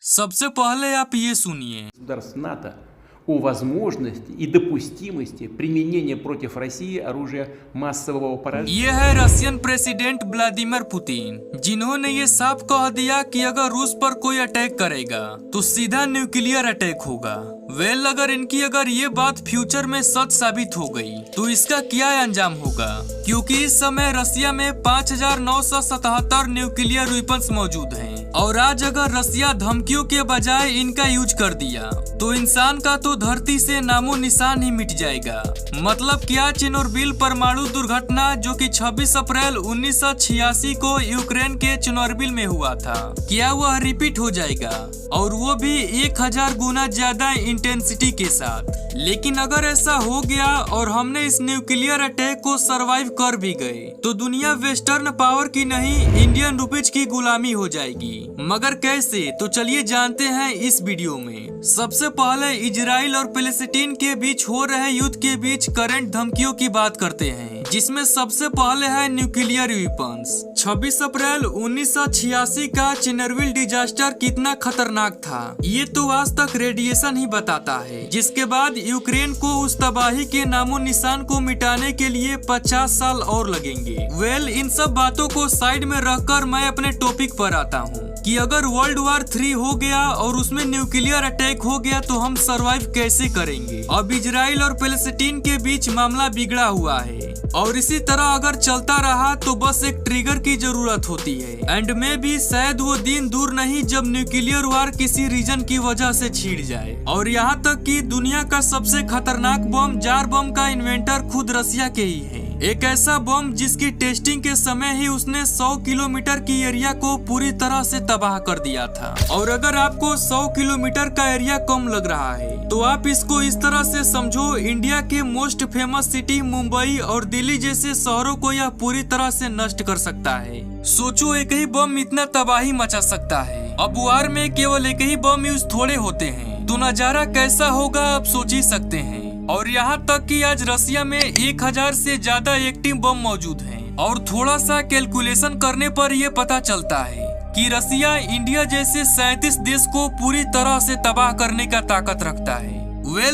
सबसे पहले आप ये सुनिए। Государств НАТО о возможности и допустимости применения против России оружия массового поражения. ये है रशियन प्रेसिडेंट व्लादिमीर पुतिन, जिन्होंने ये साफ कह दिया कि अगर रूस पर कोई अटैक करेगा तो सीधा न्यूक्लियर अटैक होगा। अगर इनकी ये बात फ्यूचर में सच साबित हो गई तो इसका क्या अंजाम होगा, क्योंकि इस समय रशिया में 5,977 न्यूक्लियर वेपन्स मौजूद हैं और आज अगर रशिया धमकियों के बजाय इनका यूज कर दिया तो इंसान का तो धरती से नामो निशान ही मिट जाएगा। मतलब क्या चेर्नोबिल परमाणु दुर्घटना जो कि 26 अप्रैल 1986 को यूक्रेन के चेर्नोबिल में हुआ था, क्या वह रिपीट हो जाएगा, और वो भी 1000 गुना ज्यादा इंटेंसिटी के साथ। लेकिन अगर ऐसा हो गया और हमने इस न्यूक्लियर अटैक को सरवाइव कर भी गए तो दुनिया वेस्टर्न पावर की नहीं इंडियन रुपीज की गुलामी हो जाएगी। मगर कैसे, तो चलिए जानते हैं इस वीडियो में। सबसे पहले इजराइल और पैलेस्टीन के बीच हो रहे युद्ध के बीच करंट धमकियों की बात करते हैं, जिसमें सबसे पहले है न्यूक्लियर वेपन्स। 26 अप्रैल 1986 का चेर्नोबिल डिजास्टर कितना खतरनाक था ये तो आज तक रेडिएशन ही बताता है, जिसके बाद यूक्रेन को उस तबाही के नामो निशान को मिटाने के लिए 50 साल और लगेंगे। इन सब बातों को साइड में रखकर मैं अपने टॉपिक पर आता हूँ कि अगर वर्ल्ड वॉर 3 हो गया और उसमें न्यूक्लियर अटैक हो गया तो हम सरवाइव कैसे करेंगे। अब इजराइल और पैलेस्टीन के बीच मामला बिगड़ा हुआ है और इसी तरह अगर चलता रहा तो बस एक ट्रिगर की जरूरत होती है। एंड में भी शायद वो दिन दूर नहीं जब न्यूक्लियर वार किसी रीजन की वजह से छिड़ जाए। और यहाँ तक कि दुनिया का सबसे खतरनाक बम जार बम का इन्वेंटर खुद रशिया के ही है। एक ऐसा बम जिसकी टेस्टिंग के समय ही उसने 100 किलोमीटर की एरिया को पूरी तरह से तबाह कर दिया था। और अगर आपको 100 किलोमीटर का एरिया कम लग रहा है तो आप इसको इस तरह से समझो, इंडिया के मोस्ट फेमस सिटी मुंबई और दिल्ली जैसे शहरों को यह पूरी तरह से नष्ट कर सकता है। सोचो, एक ही बम इतना तबाही मचा सकता है। अब वार में केवल एक ही बम यूज थोड़े होते हैं, तो नजारा कैसा होगा आप सोच ही सकते हैं। और यहाँ तक कि आज रशिया में 1000 से ज्यादा एक्टिव बम मौजूद हैं और थोड़ा सा कैलकुलेशन करने पर यह पता चलता है कि रशिया इंडिया जैसे 37 देश को पूरी तरह से तबाह करने का ताकत रखता है।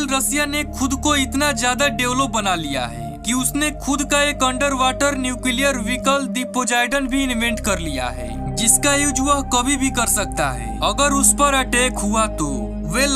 रशिया ने खुद को इतना ज्यादा डेवलप बना लिया है कि उसने खुद का एक under water nuclear vehicle the Poseidon भी इन्वेंट कर लिया है, जिसका यूज वह कभी भी कर सकता है अगर उस पर अटैक हुआ तो।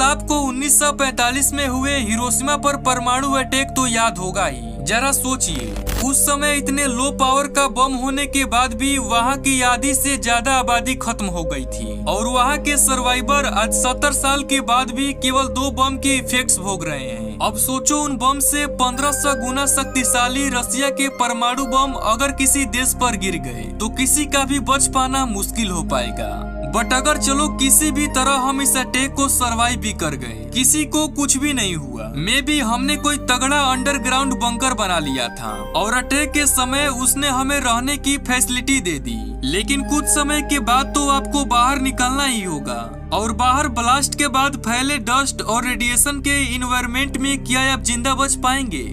आपको 1945 में हुए हिरोशिमा पर परमाणु अटैक तो याद होगा ही। जरा सोचिए, उस समय इतने लो पावर का बम होने के बाद भी वहाँ की आधी से ज्यादा आबादी खत्म हो गई थी और वहाँ के सर्वाइवर आज 70 साल के बाद भी केवल 2 बम के इफेक्ट्स भोग रहे हैं। अब सोचो, उन बम से 1500 गुना शक्तिशाली रशिया के परमाणु बम अगर किसी देश पर गिर गए तो किसी का भी बच पाना मुश्किल हो पाएगा। बट अगर चलो किसी भी तरह हम इस अटैक को सरवाइव भी कर गए, किसी को कुछ भी नहीं हुआ, मे बी हमने कोई तगड़ा अंडरग्राउंड बंकर बना लिया था और अटैक के समय उसने हमें रहने की फैसिलिटी दे दी, लेकिन कुछ समय के बाद तो आपको बाहर निकलना ही होगा। और बाहर ब्लास्ट के बाद फैले डस्ट और रेडिएशन के इन्वायरमेंट में क्या आप जिंदा बच पाएंगे?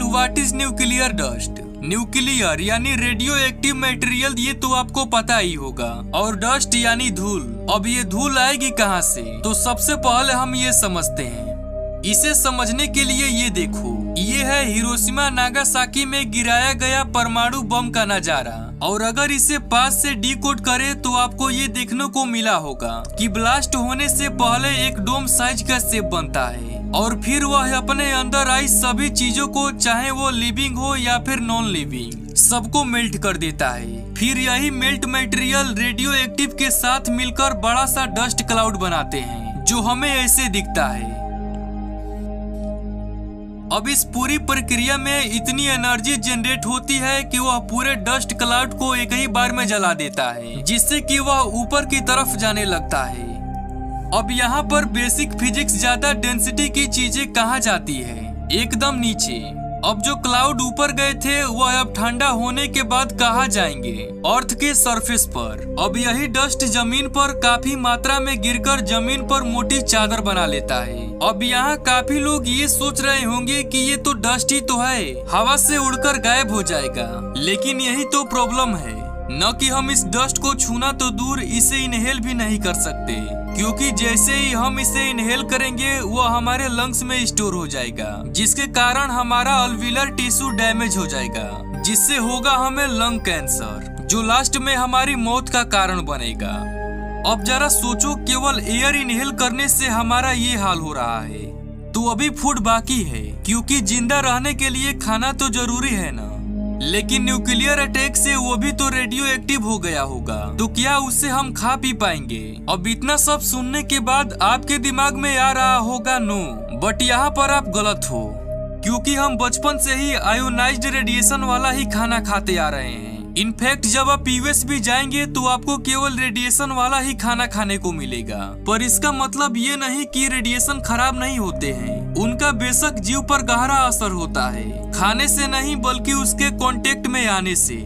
What is nuclear dust? Nuclear यानी रेडियो एक्टिव मटेरियल, ये तो आपको पता ही होगा, और डस्ट यानी धूल। अब ये धूल आएगी कहाँ से? तो सबसे पहले हम ये समझते हैं। इसे समझने के लिए ये देखो, ये है हिरोशिमा नागासाकी में गिराया गया परमाणु बम का नजारा। और अगर इसे पास से डीकोड करे तो आपको ये देखने को मिला होगा कि ब्लास्ट होने से पहले एक डोम साइज का शेप बनता है और फिर वह अपने अंदर आई सभी चीजों को, चाहे वो लिविंग हो या फिर नॉन लिविंग, सबको मेल्ट कर देता है। फिर यही मेल्ट मटेरियल रेडियो एक्टिव के साथ मिलकर बड़ा सा डस्ट क्लाउड बनाते हैं जो हमें ऐसे दिखता है। अब इस पूरी प्रक्रिया में इतनी एनर्जी जनरेट होती है कि वह पूरे डस्ट क्लाउड को एक ही बार में जला देता है, जिससे कि वह ऊपर की तरफ जाने लगता है। अब यहाँ पर बेसिक फिजिक्स ज्यादा डेंसिटी की चीजें कहाँ जाती है? एकदम नीचे। अब जो क्लाउड ऊपर गए थे वह अब ठंडा होने के बाद कहाँ जाएंगे? अर्थ के सरफेस पर। अब यही डस्ट जमीन पर काफी मात्रा में गिरकर जमीन पर मोटी चादर बना लेता है। अब यहाँ काफी लोग ये सोच रहे होंगे कि ये तो डस्ट ही तो है, हवा से उड़कर गायब हो जाएगा। लेकिन यही तो प्रॉब्लम है, न कि हम इस डस्ट को छूना तो दूर इसे इनहेल भी नहीं कर सकते, क्योंकि जैसे ही हम इसे इनहेल करेंगे वो हमारे लंग्स में स्टोर हो जाएगा, जिसके कारण हमारा अल्विलर टिश्यू डैमेज हो जाएगा, जिससे होगा हमें लंग कैंसर, जो लास्ट में हमारी मौत का कारण बनेगा। अब जरा सोचो, केवल एयर इनहेल करने से हमारा ये हाल हो रहा है, तो अभी फूड बाकी है, क्योंकि जिंदा रहने के लिए खाना तो जरूरी है ना। लेकिन न्यूक्लियर अटैक से वो भी तो रेडियो एक्टिव हो गया होगा, तो क्या उससे हम खा पी पाएंगे? अब इतना सब सुनने के बाद आपके दिमाग में आ रहा होगा नो, बट यहाँ पर आप गलत हो, क्योंकि हम बचपन से ही आयोनाइज्ड रेडिएशन वाला ही खाना खाते आ रहे हैं। इनफैक्ट जब आप यूएस भी जाएंगे तो आपको केवल रेडिएशन वाला ही खाना खाने को मिलेगा, पर इसका मतलब ये नहीं कि रेडिएशन खराब नहीं होते हैं। उनका बेशक जीव पर गहरा असर होता है, खाने से नहीं बल्कि उसके कांटेक्ट में आने से।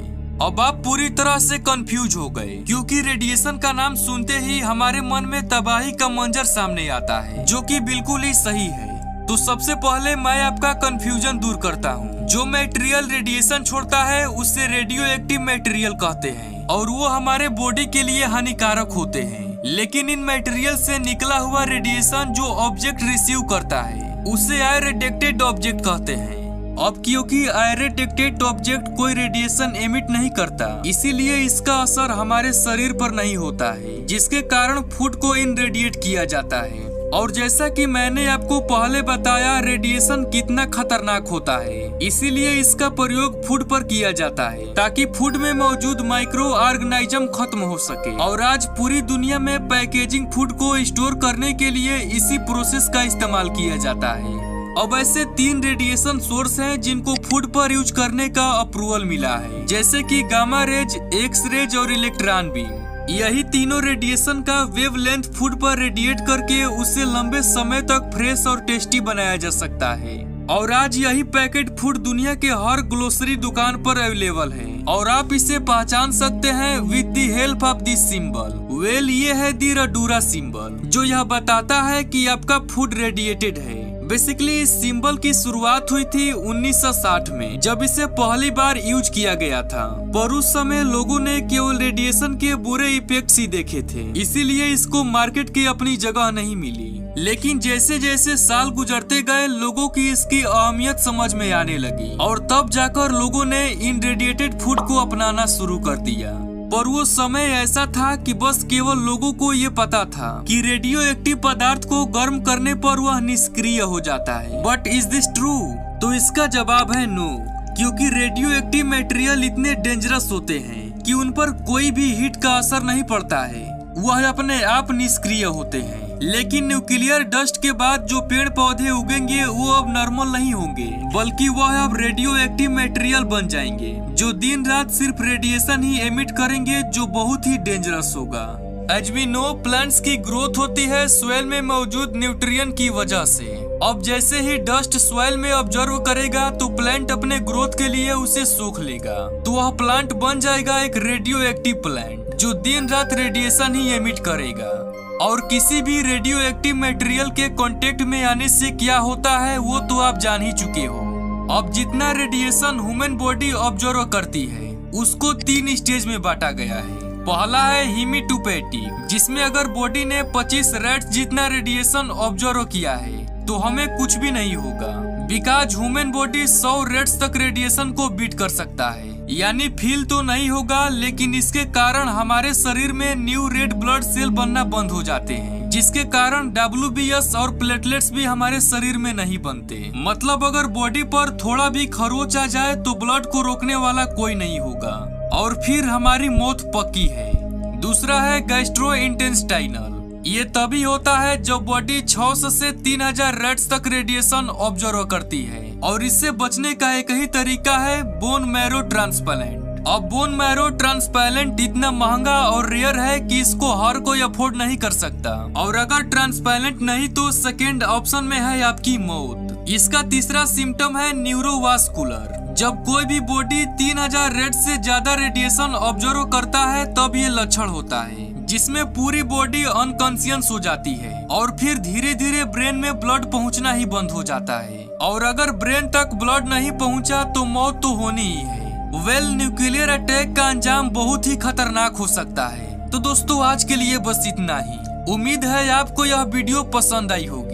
अब आप पूरी तरह से कंफ्यूज हो गए, क्योंकि रेडिएशन का नाम सुनते ही हमारे मन में तबाही का मंजर सामने आता है, जो कि बिल्कुल ही सही है। तो सबसे पहले मैं आपका कंफ्यूजन दूर करता हूँ। जो मटेरियल रेडिएशन छोड़ता है उसे रेडियो एक्टिव मटेरियल कहते हैं, और वो हमारे बॉडी के लिए हानिकारक होते हैं। लेकिन इन मटेरियल से निकला हुआ रेडिएशन जो ऑब्जेक्ट रिसीव करता है उसे आयरेडिएक्टेड ऑब्जेक्ट कहते हैं। अब क्योंकि आयरेडिएक्टेड ऑब्जेक्ट कोई रेडिएशन एमिट नहीं करता, इसीलिए इसका असर हमारे शरीर पर नहीं होता है, जिसके कारण फूड को इनरेडिएट किया जाता है। और जैसा कि मैंने आपको पहले बताया, रेडिएशन कितना खतरनाक होता है, इसीलिए इसका प्रयोग फूड पर किया जाता है, ताकि फूड में मौजूद माइक्रो ऑर्गेनिज्म खत्म हो सके। और आज पूरी दुनिया में पैकेजिंग फूड को स्टोर करने के लिए इसी प्रोसेस का इस्तेमाल किया जाता है। अब ऐसे 3 रेडिएशन सोर्स हैं जिनको फूड पर यूज करने का अप्रूवल मिला है, जैसे कि गामा रेज, एक्स रेज और इलेक्ट्रॉन बीम। यही तीनों रेडिएशन का वेवलेंथ फूड पर रेडिएट करके उसे लंबे समय तक फ्रेश और टेस्टी बनाया जा सकता है। और आज यही पैकेट फूड दुनिया के हर ग्रोसरी दुकान पर अवेलेबल है, और आप इसे पहचान सकते हैं with the help of this symbol. Well, ये है दी रडूरा सिंबल, जो यह बताता है कि आपका फूड रेडिएटेड है। बेसिकली इस सिंबल की शुरुआत हुई थी 1960 में, जब इसे पहली बार यूज किया गया था, पर उस समय लोगों ने केवल रेडिएशन के बुरे इफेक्ट्स ही देखे थे, इसीलिए इसको मार्केट की अपनी जगह नहीं मिली। लेकिन जैसे जैसे साल गुजरते गए, लोगों की इसकी अहमियत समझ में आने लगी, और तब जाकर लोगों ने इन रेडिएटेड फूड को अपनाना शुरू कर दिया। पर वो समय ऐसा था कि बस केवल लोगों को ये पता था कि रेडियो एक्टिव पदार्थ को गर्म करने पर वह निष्क्रिय हो जाता है। But is this true? तो इसका जवाब है नो, क्योंकि रेडियो एक्टिव मटेरियल इतने डेंजरस होते हैं कि उन पर कोई भी हीट का असर नहीं पड़ता है, वह अपने आप निष्क्रिय होते हैं। लेकिन न्यूक्लियर डस्ट के बाद जो पेड़ पौधे उगेंगे वो अब नॉर्मल नहीं होंगे, बल्कि वह अब रेडियो एक्टिव मटेरियल बन जाएंगे, जो दिन रात सिर्फ रेडिएशन ही एमिट करेंगे, जो बहुत ही डेंजरस होगा। एज वी नो, प्लांट्स की ग्रोथ होती है सॉइल में मौजूद न्यूट्रिएंट की वजह से। अब जैसे ही डस्ट सॉइल में ऑब्जर्व करेगा तो प्लांट अपने ग्रोथ के लिए उसे सोख लेगा, तो वह प्लांट बन जाएगा एक रेडियो एक्टिव प्लांट, जो दिन रात रेडिएशन ही एमिट करेगा। और किसी भी रेडियो एक्टिव मटेरियल के कांटेक्ट में आने से क्या होता है वो तो आप जान ही चुके हो। अब जितना रेडिएशन ह्यूमन बॉडी ऑब्जर्व करती है उसको 3 स्टेज में बांटा गया है। पहला है हेमिटोपैथिक, जिसमें अगर बॉडी ने 25 रैट्स जितना रेडिएशन ऑब्जर्व किया है तो हमें कुछ भी नहीं होगा, बिकॉज ह्यूमन बॉडी 100 रैट्स तक रेडिएशन को बीट कर सकता है। यानी फील तो नहीं होगा, लेकिन इसके कारण हमारे शरीर में न्यू रेड ब्लड सेल बनना बंद हो जाते हैं, जिसके कारण WBS और प्लेटलेट्स भी हमारे शरीर में नहीं बनते। मतलब अगर बॉडी पर थोड़ा भी खरोच आ जाए तो ब्लड को रोकने वाला कोई नहीं होगा, और फिर हमारी मौत पक्की है। दूसरा है गैस्ट्रोइंटेस्टाइनल। ये तभी होता है जब बॉडी 600 से 3000 रैट्स तक रेडिएशन ऑब्जर्व करती है, और इससे बचने का एक ही तरीका है बोन मैरो ट्रांसप्लांट। अब बोन मैरो ट्रांसप्लांट इतना महंगा और रेयर है कि इसको हर कोई अफोर्ड नहीं कर सकता, और अगर ट्रांसप्लांट नहीं तो सेकेंड ऑप्शन में है आपकी मौत। इसका तीसरा सिम्टम है न्यूरोवास्कुलर। जब कोई भी बॉडी 3000 रैट्स से ज्यादा रेडिएशन ऑब्जर्व करता है तब ये लक्षण होता है, जिसमें पूरी बॉडी अनकॉन्शियस हो जाती है, और फिर धीरे धीरे ब्रेन में ब्लड पहुंचना ही बंद हो जाता है। और अगर ब्रेन तक ब्लड नहीं पहुंचा तो मौत तो होनी ही है। न्यूक्लियर अटैक का अंजाम बहुत ही खतरनाक हो सकता है। तो दोस्तों आज के लिए बस इतना ही। उम्मीद है आपको यह वीडियो पसंद आई होगी।